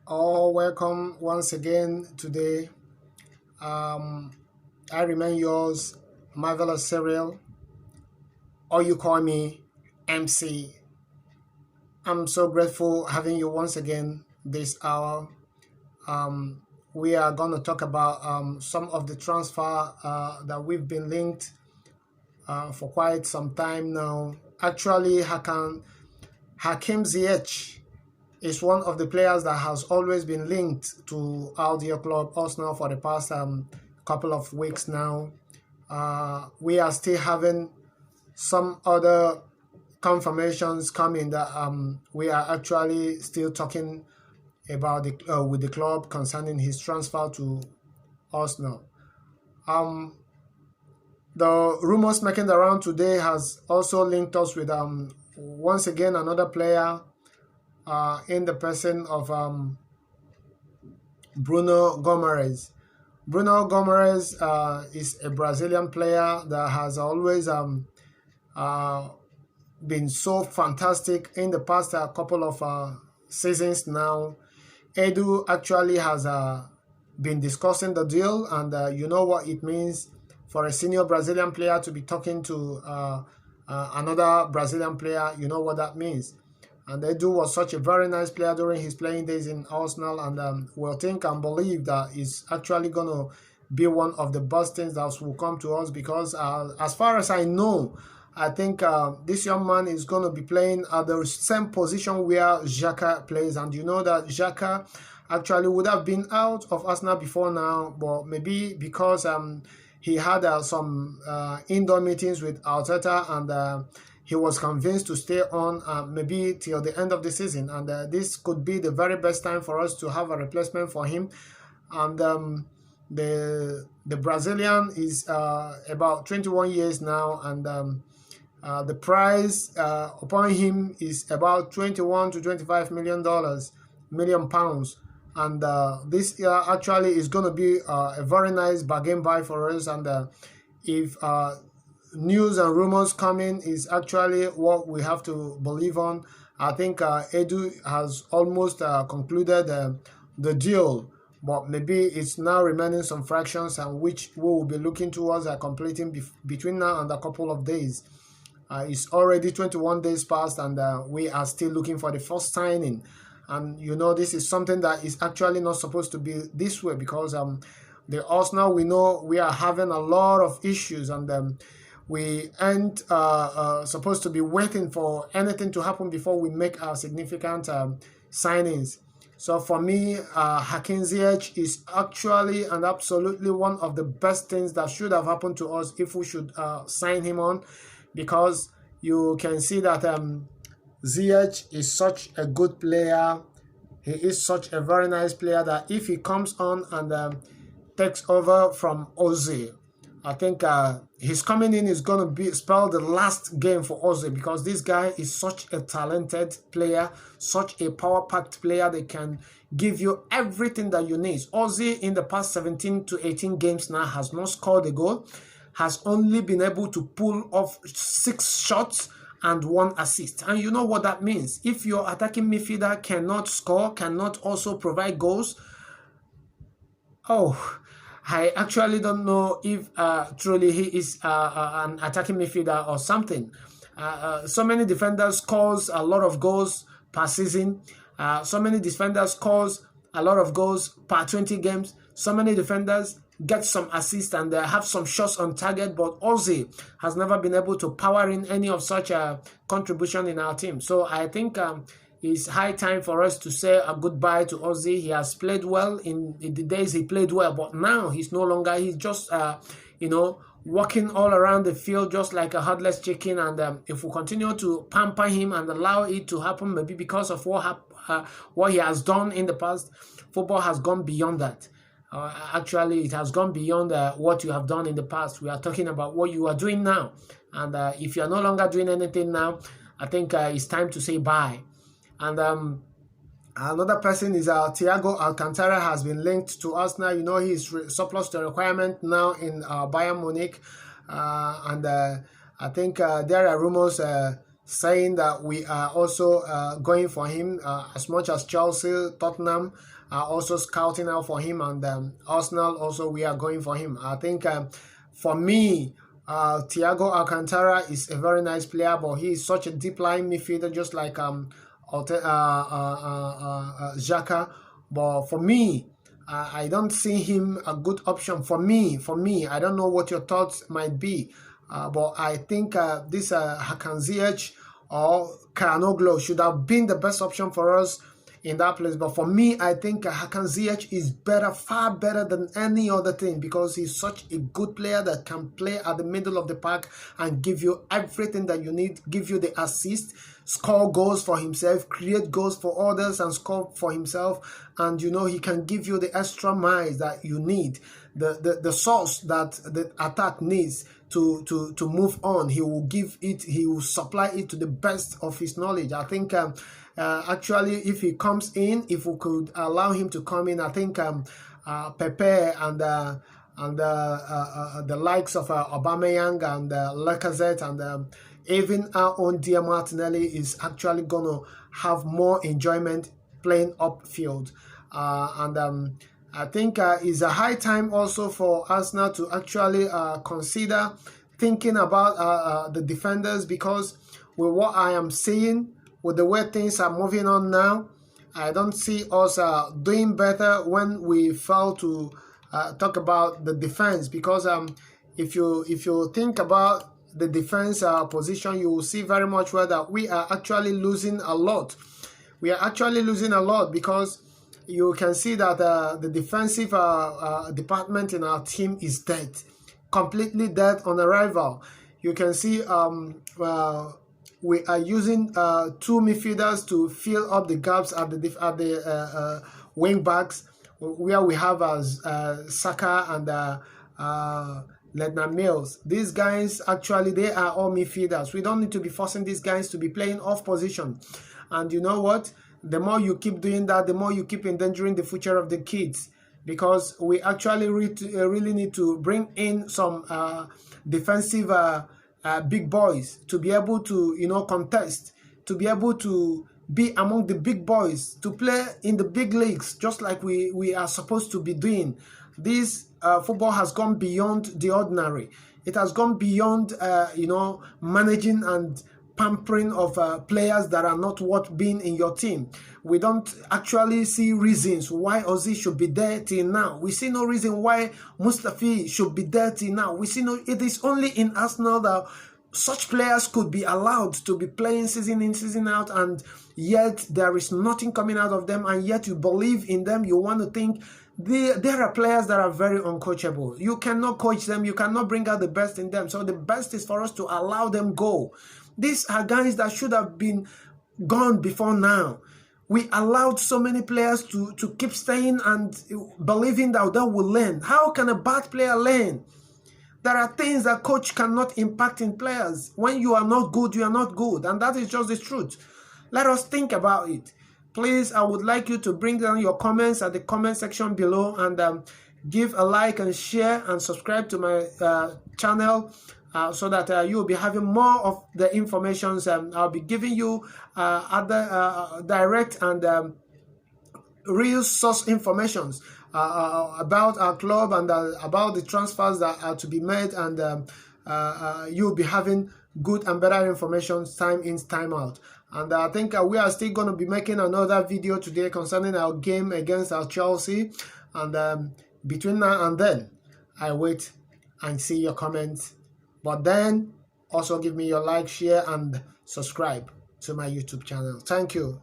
All welcome once again today. Um, I remain yours, Marvelous Serial, or you call me MC. I'm so grateful having you once again this hour. Um, we are going to talk about some of the transfer that we've been linked for quite some time now. Actually, Hakim Ziyech is one of the players that has always been linked to our dear club Arsenal for the past couple of weeks now. We are still having some other confirmations coming that we are actually still talking about with the club concerning his transfer to Arsenal. Um, the rumors making the round today has also linked us with once again another player in the person of Bruno Gomes. Bruno Gomes is a Brazilian player that has always uh, been so fantastic in the past couple of seasons now. Edu actually has been discussing the deal, and you know what it means for a senior Brazilian player to be talking to another Brazilian player. You know what that means. And Edu was such a very nice player during his playing days in Arsenal, and we'll think and believe that he's actually going to be one of the best things that will come to us because as far as I know, I think this young man is going to be playing at the same position where Xhaka plays. And you know that Xhaka actually would have been out of Arsenal before now, but maybe because he had some indoor meetings with Arteta and he was convinced to stay on maybe till the end of the season. And this could be the very best time for us to have a replacement for him. And the Brazilian is about 21 years now, and the price upon him is about 21 to 25 million pounds, and this actually is going to be a very nice bargain buy for us. And if news and rumors coming is actually what we have to believe on, I think Edu has almost concluded the deal, but maybe it's now remaining some fractions, and which we will be looking towards completing between now and a couple of days. It's already 21 days past, and we are still looking for the first signing. And you know, this is something that is actually not supposed to be this way, because the Arsenal, we know we are having a lot of issues, and we aren't supposed to be waiting for anything to happen before we make our significant signings. So for me, Hakim Ziyech is actually and absolutely one of the best things that should have happened to us if we should sign him on, because you can see that Ziyech is such a good player. He is such a very nice player that if he comes on and takes over from Ozil, I think his coming in is going to be spell the last game for Ozil, because this guy is such a talented player, such a power-packed player that can give you everything that you need. Ozil in the past 17 to 18 games now has not scored a goal, has only been able to pull off 6 shots and 1 assist. And you know what that means. If your attacking midfielder cannot score, cannot also provide goals, oh, I actually don't know if truly he is an attacking midfielder or something. So many defenders scores a lot of goals per season. So many defenders scores a lot of goals per 20 games. So many defenders get some assists and have some shots on target, but Ozil has never been able to power in any of such a contribution in our team. So I think it's high time for us to say a goodbye to Ozil. He has played well in the days he played well, but now he's no longer. He's just, walking all around the field just like a headless chicken. And if we continue to pamper him and allow it to happen, maybe because of what he has done in the past, football has gone beyond that. Actually, it has gone beyond what you have done in the past. We are talking about what you are doing now. And if you are no longer doing anything now, I think it's time to say bye. And another person is Thiago Alcantara has been linked to Arsenal. You know, he's surplus to requirement now in Bayern Munich. And I think there are rumors saying that we are also going for him, as much as Chelsea, Tottenham are also scouting out for him, and Arsenal also, we are going for him. I think for me, Thiago Alcantara is a very nice player, but he is such a deep line midfielder, just like Xhaka. But for me, I don't see him a good option for me. I don't know what your thoughts might be, but I think this Hakan Ziyech or Calhanoglu should have been the best option for us in that place. But for me, I think Hakan Ziyech is better, far better than any other thing, because he's such a good player that can play at the middle of the park and give you everything that you need, give you the assist, score goals for himself, create goals for others and score for himself. And you know, he can give you the extra miles that you need, the source that the attack needs to move on. He will give it, he will supply it to the best of his knowledge. I think actually, if he comes in, if we could allow him to come in, I think Pepe and the likes of Aubameyang and Lacazette and even our own dear Martinelli is actually going to have more enjoyment playing upfield. And I think it's a high time also for Arsenal to actually consider thinking about the defenders, because with what I am seeing, with the way things are moving on now, I don't see us doing better when we fail to talk about the defense. Because if you think about the defense position, you will see very much well that we are actually losing a lot. We are actually losing a lot, because you can see that the defensive department in our team is dead, completely dead on arrival. You can see we are using two midfielders to fill up the gaps at the wing backs, where we have Saka and Maitland Niles. These guys, actually, they are all midfielders. We don't need to be forcing these guys to be playing off position. And you know what? The more you keep doing that, the more you keep endangering the future of the kids. Because we actually really need to bring in some defensive big boys to be able to, you know, contest, to be able to be among the big boys, to play in the big leagues, just like we are supposed to be doing. This football has gone beyond the ordinary. It has gone beyond, you know, managing and pampering of players that are not worth being in your team. We don't actually see reasons why Ozil should be there till now. We see no reason why Mustafi should be there till now. We see no. It is only in Arsenal that such players could be allowed to be playing season in, season out, and yet there is nothing coming out of them, and yet you believe in them. You want to think there are players that are very uncoachable. You cannot coach them. You cannot bring out the best in them. So the best is for us to allow them go. These are guys that should have been gone before now. We allowed so many players to keep staying and believing that they will learn. How can a bad player learn? There are things that coach cannot impact in players. When you are not good, you are not good. And that is just the truth. Let us think about it. Please, I would like you to bring down your comments at the comment section below, and give a like and share and subscribe to my channel. So that you will be having more of the information. I'll be giving you other direct and real source informations about our club and about the transfers that are to be made, and you'll be having good and better information time in, time out. And I think we are still going to be making another video today concerning our game against our Chelsea. And between now and then, I wait and see your comments. But then, also give me your like, share, and subscribe to my YouTube channel. Thank you.